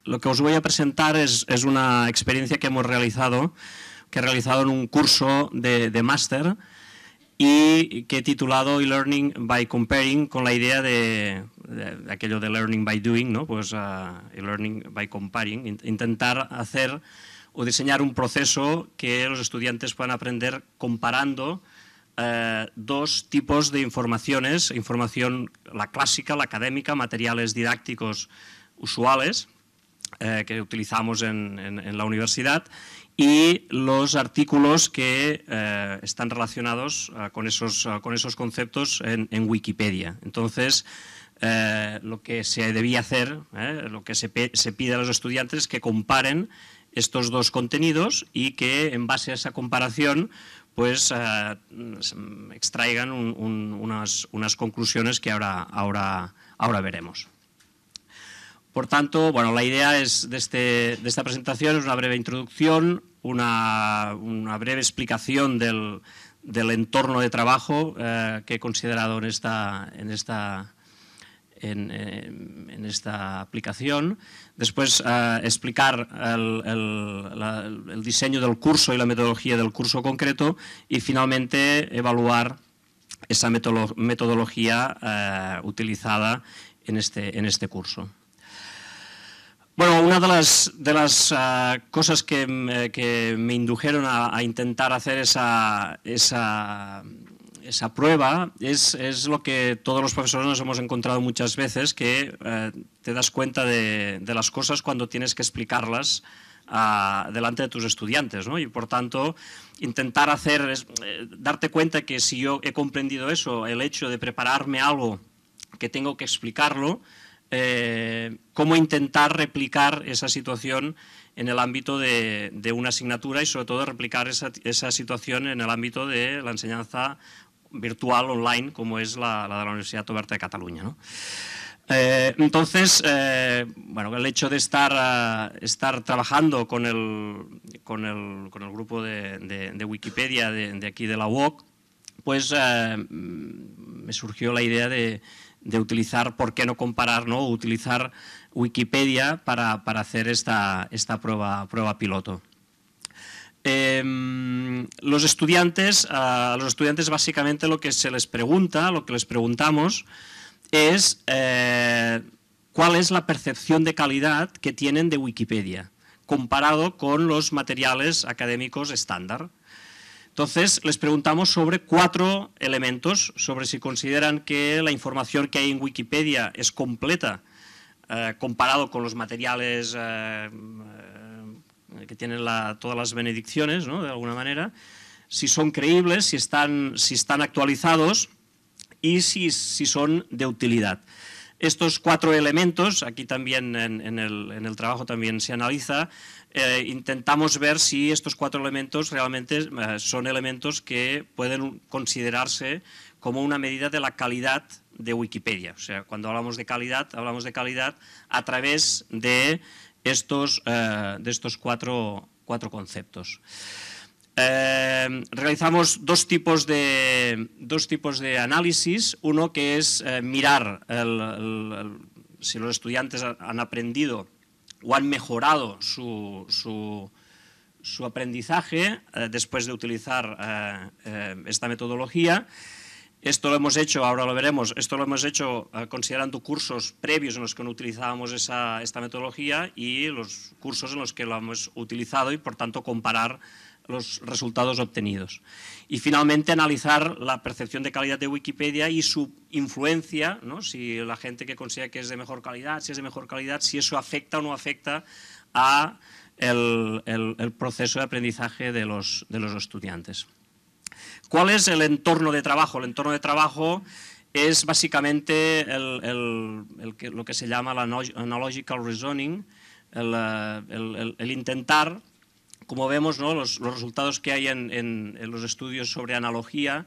Lo que os voy a presentar es una experiencia que hemos realizado, en un curso de máster y que he titulado e-learning by comparing, con la idea de aquello de learning by doing, ¿no? Pues e-learning by comparing, intentar hacer o diseñar un proceso que los estudiantes puedan aprender comparando dos tipos de informaciones: información, la clásica, la académica, materiales didácticos usuales que utilizamos en la universidad, y los artículos que están relacionados con esos conceptos en Wikipedia. Entonces, lo que se debía hacer, lo que se pide a los estudiantes es que comparen estos dos contenidos y que en base a esa comparación pues extraigan unas conclusiones que ahora veremos. Por tanto, bueno, la idea de esta presentación es una breve introducción, una breve explicación del entorno de trabajo que he considerado en esta aplicación. Después explicar el diseño del curso y la metodología del curso concreto, y finalmente evaluar esa metodología utilizada en este curso. Bueno, una de las cosas que me indujeron a intentar hacer esa prueba es lo que todos los profesores nos hemos encontrado muchas veces, que te das cuenta de las cosas cuando tienes que explicarlas delante de tus estudiantes, ¿no? Y por tanto, intentar darte cuenta que si yo he comprendido eso, el hecho de prepararme algo que tengo que explicarlo, cómo intentar replicar esa situación en el ámbito de una asignatura, y sobre todo replicar esa situación en el ámbito de la enseñanza virtual online, como es la de la Universitat Oberta de Catalunya, ¿no? Entonces, bueno, el hecho de estar trabajando con el grupo de Wikipedia de aquí de la UOC, pues me surgió la idea de utilizar, ¿por qué no comparar, ¿no? Utilizar Wikipedia para hacer esta prueba piloto. A los estudiantes básicamente lo que se les pregunta, lo que les preguntamos es cuál es la percepción de calidad que tienen de Wikipedia comparado con los materiales académicos estándar. Entonces, les preguntamos sobre 4 elementos, sobre si consideran que la información que hay en Wikipedia es completa comparado con los materiales que tienen todas las benedicciones, ¿no? De alguna manera, si son creíbles, si están actualizados y si son de utilidad. Estos 4 elementos, aquí también en el trabajo también se analiza, intentamos ver si estos 4 elementos realmente son elementos que pueden considerarse como una medida de la calidad de Wikipedia. O sea, cuando hablamos de calidad a través de estos 4 conceptos. Realizamos dos tipos de análisis. Uno que es mirar si los estudiantes han aprendido o han mejorado su aprendizaje después de utilizar esta metodología. Esto lo hemos hecho, ahora lo veremos, esto lo hemos hecho considerando cursos previos en los que no utilizábamos esta metodología y los cursos en los que lo hemos utilizado, y por tanto comparar los resultados obtenidos. Y finalmente analizar la percepción de calidad de Wikipedia y su influencia, ¿no? Si la gente que considera que es de mejor calidad, si eso afecta o no afecta a el proceso de aprendizaje de los estudiantes. ¿Cuál es el entorno de trabajo? El entorno de trabajo es básicamente lo que se llama la analogical reasoning, el intentar, como vemos, ¿no? Los resultados que hay en los estudios sobre analogía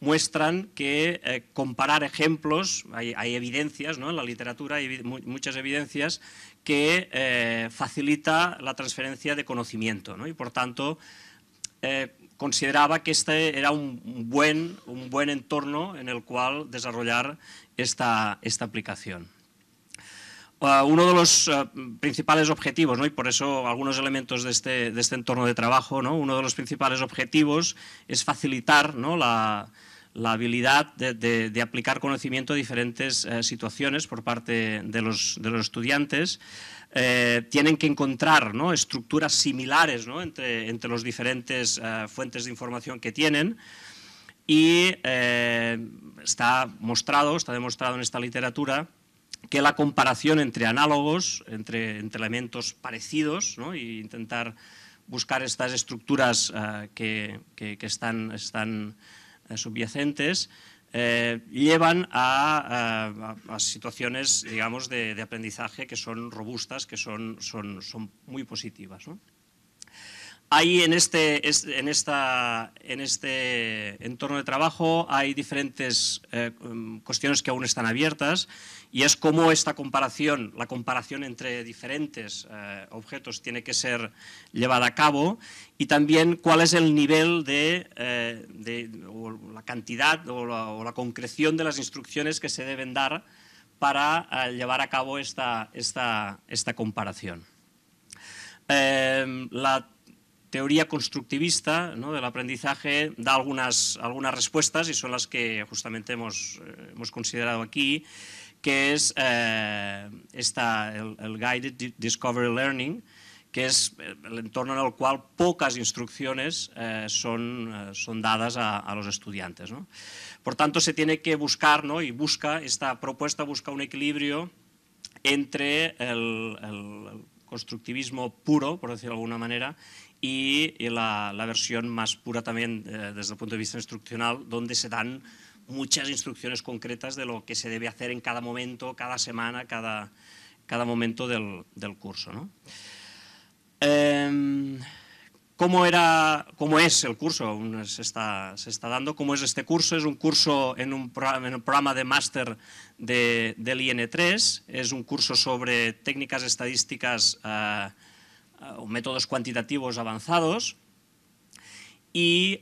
muestran que comparar ejemplos, hay evidencias, ¿no? En la literatura hay muchas evidencias que facilita la transferencia de conocimiento, ¿no? Y por tanto consideraba que este era un buen entorno en el cual desarrollar esta aplicación. Uno de los principales objetivos, ¿no? Y por eso algunos elementos de este entorno de trabajo, ¿no? Uno de los principales objetivos es facilitar, ¿no? la habilidad de aplicar conocimiento a diferentes situaciones por parte de los estudiantes. Tienen que encontrar, ¿no? estructuras similares, ¿no? entre los diferentes fuentes de información que tienen. Y está demostrado en esta literatura que la comparación entre análogos, entre elementos parecidos, ¿no? e intentar buscar estas estructuras que están subyacentes, llevan a situaciones, digamos, de aprendizaje que son robustas, que son muy positivas, ¿no? Hay en este entorno de trabajo hay diferentes cuestiones que aún están abiertas, y es cómo la comparación entre diferentes objetos tiene que ser llevada a cabo, y también cuál es el nivel o la cantidad o la concreción de las instrucciones que se deben dar para llevar a cabo esta comparación. La teoría constructivista, ¿no? del aprendizaje da algunas respuestas, y son las que justamente hemos considerado aquí, que es el Guided Discovery Learning, que es el entorno en el cual pocas instrucciones son dadas a los estudiantes, ¿no? Por tanto, se tiene que buscar, ¿no? y esta propuesta busca un equilibrio entre el constructivismo puro, por decirlo de alguna manera, y la versión más pura también desde el punto de vista instruccional, donde se dan muchas instrucciones concretas de lo que se debe hacer en cada momento, cada semana, cada momento del curso, ¿no? ¿Cómo es el curso? Se está dando. ¿Cómo es este curso? Es un curso en un programa de máster del IN3. Es un curso sobre técnicas estadísticas o métodos cuantitativos avanzados, y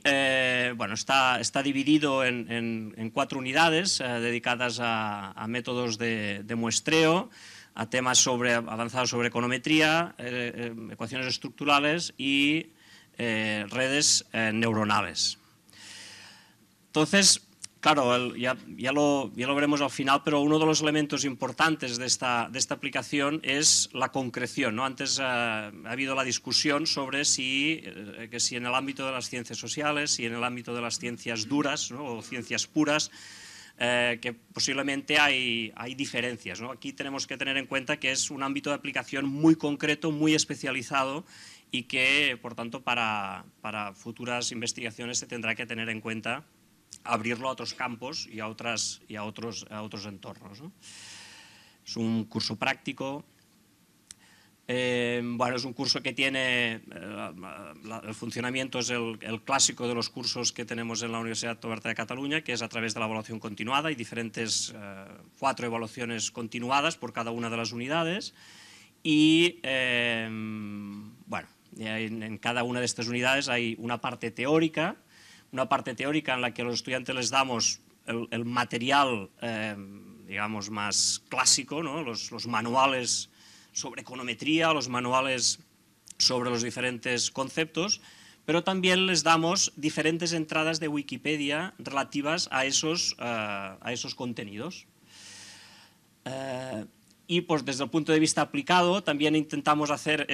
bueno, está dividido en 4 unidades dedicadas a métodos de muestreo, a temas avanzados sobre econometría, ecuaciones estructurales y redes neuronales. Entonces, claro, ya lo veremos al final, pero uno de los elementos importantes de esta aplicación es la concreción, ¿no? Antes ha habido la discusión sobre si en el ámbito de las ciencias sociales, si en el ámbito de las ciencias duras, ¿no? o ciencias puras, que posiblemente hay diferencias, ¿no? Aquí tenemos que tener en cuenta que es un ámbito de aplicación muy concreto, muy especializado, y que, por tanto, para futuras investigaciones se tendrá que tener en cuenta abrirlo a otros campos y a otros entornos, ¿no? Es un curso práctico. Bueno, es un curso que tiene, el funcionamiento es el clásico de los cursos que tenemos en la Universidad Oberta de Cataluña, que es a través de la evaluación continuada. Hay diferentes 4 evaluaciones continuadas por cada una de las unidades, y bueno, en cada una de estas unidades hay una parte teórica en la que a los estudiantes les damos el material, digamos, más clásico, ¿no? los manuales sobre econometría, los manuales sobre los diferentes conceptos, pero también les damos diferentes entradas de Wikipedia relativas a esos contenidos. Y pues desde el punto de vista aplicado también intentamos hacer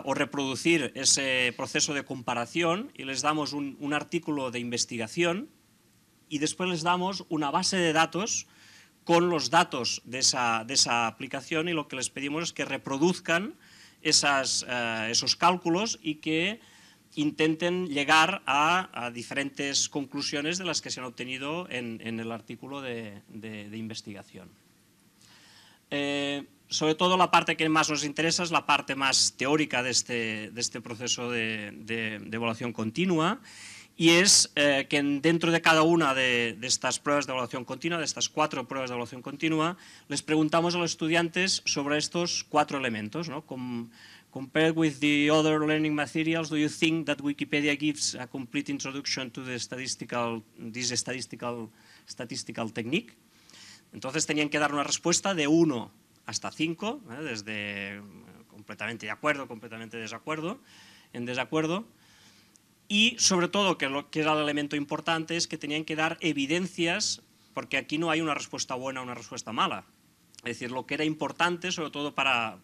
o reproducir ese proceso de comparación, y les damos un artículo de investigación, y después les damos una base de datos con los datos de esa aplicación, y lo que les pedimos es que reproduzcan esos cálculos y que intenten llegar a diferentes conclusiones de las que se han obtenido en el artículo de investigación. Sobre todo la parte que más nos interesa es la parte más teórica de este proceso de evaluación continua, y es que dentro de cada una de estas pruebas de evaluación continua, de estas 4 pruebas de evaluación continua, les preguntamos a los estudiantes sobre estos 4 elementos, ¿no? Compared with the other learning materials, do you think that Wikipedia gives a complete introduction to this statistical technique? Entonces tenían que dar una respuesta de 1 hasta 5, desde completamente de acuerdo, completamente desacuerdo, en desacuerdo. Y sobre todo, que lo que era el elemento importante, es que tenían que dar evidencias, porque aquí no hay una respuesta buena o una respuesta mala. Es decir, lo que era importante, sobre todo para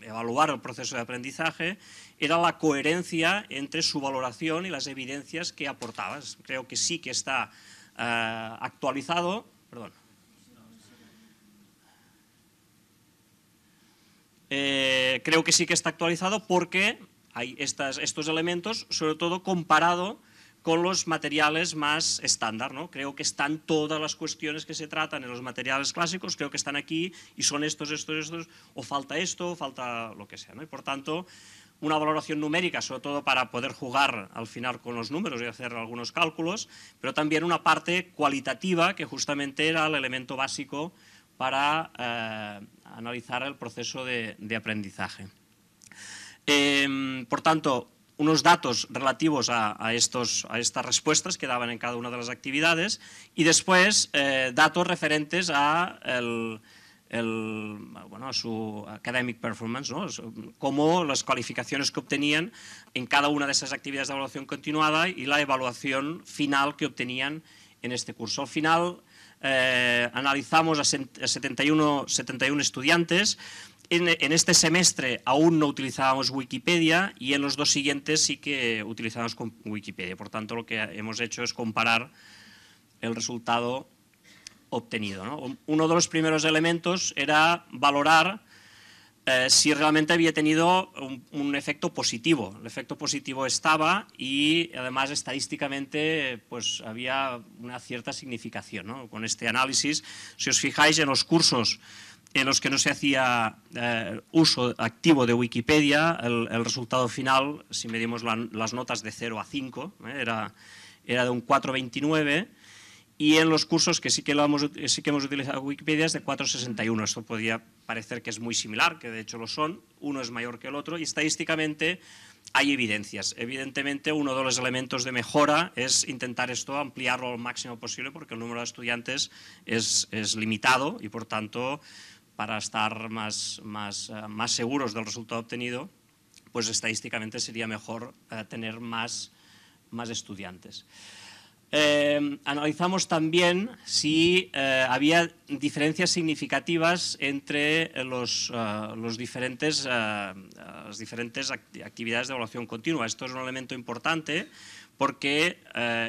evaluar el proceso de aprendizaje, era la coherencia entre su valoración y las evidencias que aportaba. Creo que sí que está actualizado. Perdón. Creo que sí que está actualizado porque hay estos elementos, sobre todo comparado con los materiales más estándar, ¿no? Creo que están todas las cuestiones que se tratan en los materiales clásicos, creo que están aquí y son estos, o falta esto, o falta lo que sea, ¿no? Y por tanto, una valoración numérica, sobre todo para poder jugar al final con los números y hacer algunos cálculos, pero también una parte cualitativa que justamente era el elemento básico para analizar el proceso de aprendizaje. Por tanto, unos datos relativos a estas respuestas que daban en cada una de las actividades y después datos referentes a su academic performance, ¿no? Como las calificaciones que obtenían en cada una de esas actividades de evaluación continuada y la evaluación final que obtenían en este curso. Al final analizamos a 71 estudiantes. En este semestre aún no utilizábamos Wikipedia y en los dos siguientes sí que utilizábamos Wikipedia. Por tanto, lo que hemos hecho es comparar el resultado obtenido, ¿no? Uno de los primeros elementos era valorar si realmente había tenido un efecto positivo. El efecto positivo estaba y además estadísticamente pues había una cierta significación, ¿no? Con este análisis. Si os fijáis en los cursos en los que no se hacía uso activo de Wikipedia, el resultado final, si medimos las notas de 0 a 5, era de un 4,29, y en los cursos que sí que hemos utilizado Wikipedia es de 4,61. Esto podría parecer que es muy similar, que de hecho lo son, uno es mayor que el otro, y estadísticamente hay evidencias. Evidentemente, uno de los elementos de mejora es intentar esto ampliarlo al máximo posible, porque el número de estudiantes es limitado y, por tanto, para estar más seguros del resultado obtenido, pues estadísticamente sería mejor tener más estudiantes. Analizamos también si había diferencias significativas entre las diferentes actividades de evaluación continua. Esto es un elemento importante porque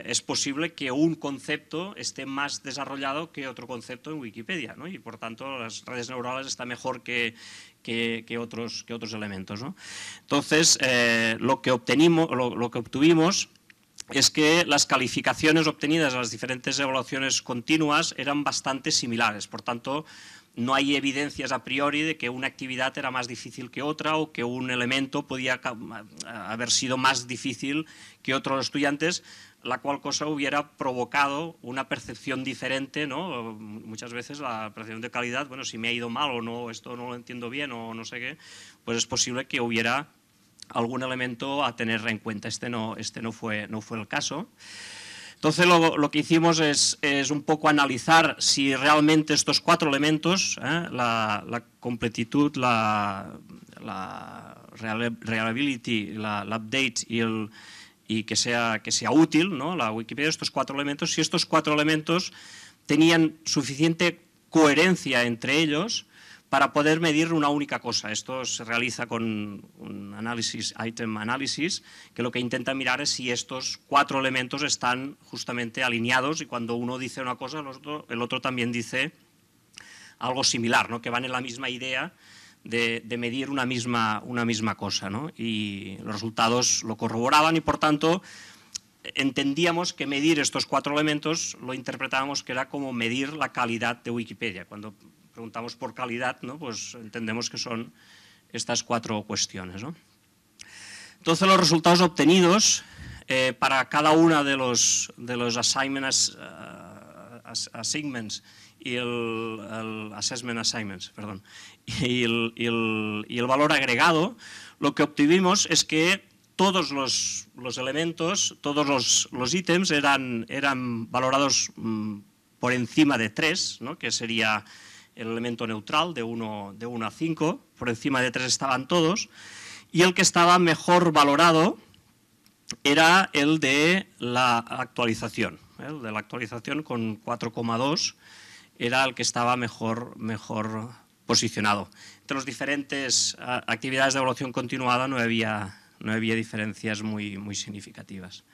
es posible que un concepto esté más desarrollado que otro concepto en Wikipedia, ¿no? Y por tanto las redes neurales están mejor que otros elementos, ¿no? Entonces, lo que obtuvimos es que las calificaciones obtenidas en las diferentes evaluaciones continuas eran bastante similares. Por tanto, no hay evidencias a priori de que una actividad era más difícil que otra o que un elemento podía haber sido más difícil que otros estudiantes, la cual cosa hubiera provocado una percepción diferente, ¿no? Muchas veces la percepción de calidad, bueno, si me ha ido mal o no, esto no lo entiendo bien o no sé qué, pues es posible que hubiera algún elemento a tener en cuenta. Este no fue el caso. Entonces lo que hicimos es un poco analizar si realmente estos cuatro elementos, la completitud, la reliability, la update y que sea útil, ¿no? La Wikipedia, estos cuatro elementos, si estos cuatro elementos tenían suficiente coherencia entre ellos para poder medir una única cosa. Esto se realiza con un análisis, item analysis, que lo que intenta mirar es si estos cuatro elementos están justamente alineados y cuando uno dice una cosa, el otro también dice algo similar, ¿no? Que van en la misma idea de medir una misma cosa, ¿no? Y los resultados lo corroboraban y, por tanto, entendíamos que medir estos cuatro elementos lo interpretábamos que era como medir la calidad de Wikipedia. Cuando preguntamos por calidad, ¿no? Pues entendemos que son estas cuatro cuestiones, ¿no? Entonces, los resultados obtenidos para cada una de los assignments y el assessment assignments, perdón, y el valor agregado, lo que obtuvimos es que todos los elementos, todos los ítems eran valorados por encima de 3, ¿no? Que sería el elemento neutral de 1 a 5, por encima de 3 estaban todos, y el que estaba mejor valorado era el de la actualización. El de la actualización con 4,2 era el que estaba mejor posicionado. Entre las diferentes actividades de evaluación continuada no había diferencias muy significativas.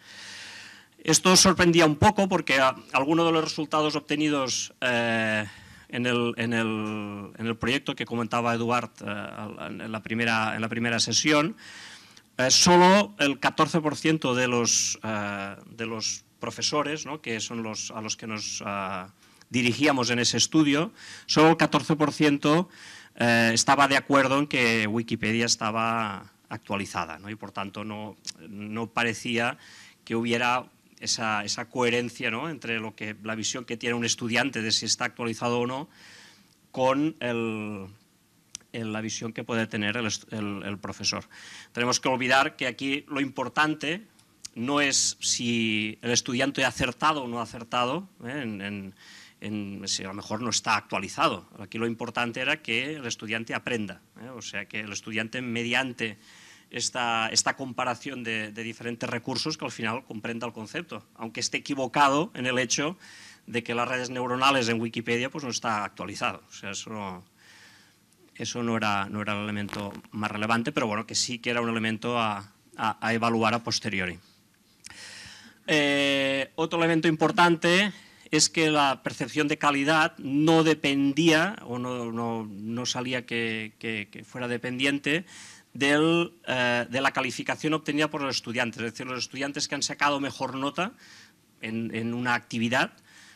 Esto sorprendía un poco porque algunos de los resultados obtenidos en el proyecto que comentaba Eduard en la primera sesión, solo el 14% de los profesores, ¿no?, que son a los que nos dirigíamos en ese estudio, solo el 14% estaba de acuerdo en que Wikipedia estaba actualizada, ¿no? Y por tanto no parecía que hubiera esa coherencia, ¿no?, entre la visión que tiene un estudiante de si está actualizado o no con la visión que puede tener el profesor. Tenemos que olvidar que aquí lo importante no es si el estudiante ha acertado o no ha acertado, si a lo mejor no está actualizado. Aquí lo importante era que el estudiante aprenda, o sea, que el estudiante mediante esta comparación de diferentes recursos que al final comprenda el concepto, aunque esté equivocado en el hecho de que las redes neuronales en Wikipedia pues no está actualizado. O sea, eso no era el elemento más relevante, pero bueno, que sí que era un elemento a evaluar a posteriori. Otro elemento importante es que la percepción de calidad no dependía o no salía que fuera dependiente de la calificación obtenida por los estudiantes. Es decir, los estudiantes que han sacado mejor nota en una actividad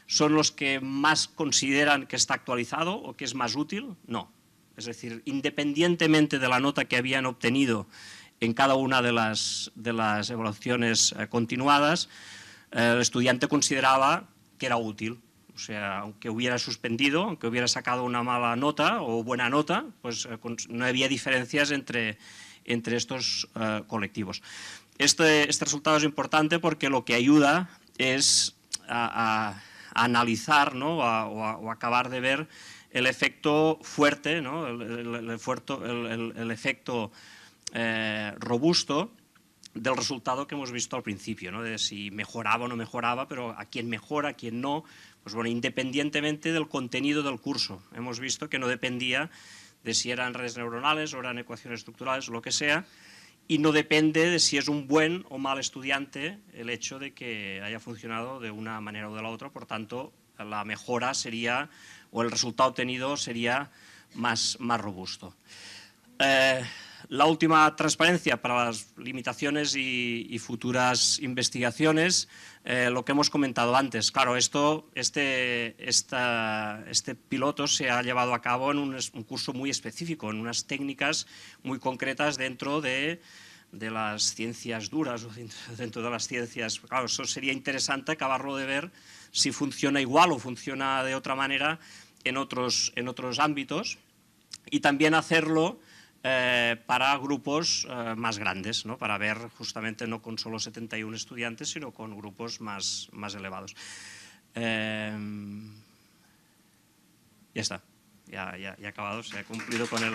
son los que más consideran que está actualizado o que es más útil. No. Es decir, independientemente de la nota que habían obtenido en cada una de las evaluaciones continuadas, el estudiante consideraba que era útil. O sea, aunque hubiera suspendido, aunque hubiera sacado una mala nota o buena nota, pues no había diferencias entre estos colectivos. Este resultado es importante porque lo que ayuda es a analizar, ¿no?, o acabar de ver el efecto fuerte, ¿no?, el efecto robusto del resultado que hemos visto al principio, ¿no?, de si mejoraba o no mejoraba, pero a quién mejora, a quién no, pues bueno, independientemente del contenido del curso. Hemos visto que no dependía de si eran redes neuronales o eran ecuaciones estructurales o lo que sea, y no depende de si es un buen o mal estudiante el hecho de que haya funcionado de una manera o de la otra. Por tanto, la mejora sería, o el resultado obtenido sería más robusto. La última transparencia para las limitaciones y futuras investigaciones, lo que hemos comentado antes. Claro, este piloto se ha llevado a cabo en un curso muy específico, en unas técnicas muy concretas dentro de las ciencias duras o dentro de las ciencias. Claro, eso sería interesante acabarlo de ver si funciona igual o funciona de otra manera en otros ámbitos, y también hacerlo para grupos más grandes, ¿no?, para ver justamente no con solo 71 estudiantes, sino con grupos más elevados. Ya está, ya he acabado, se ha cumplido con el...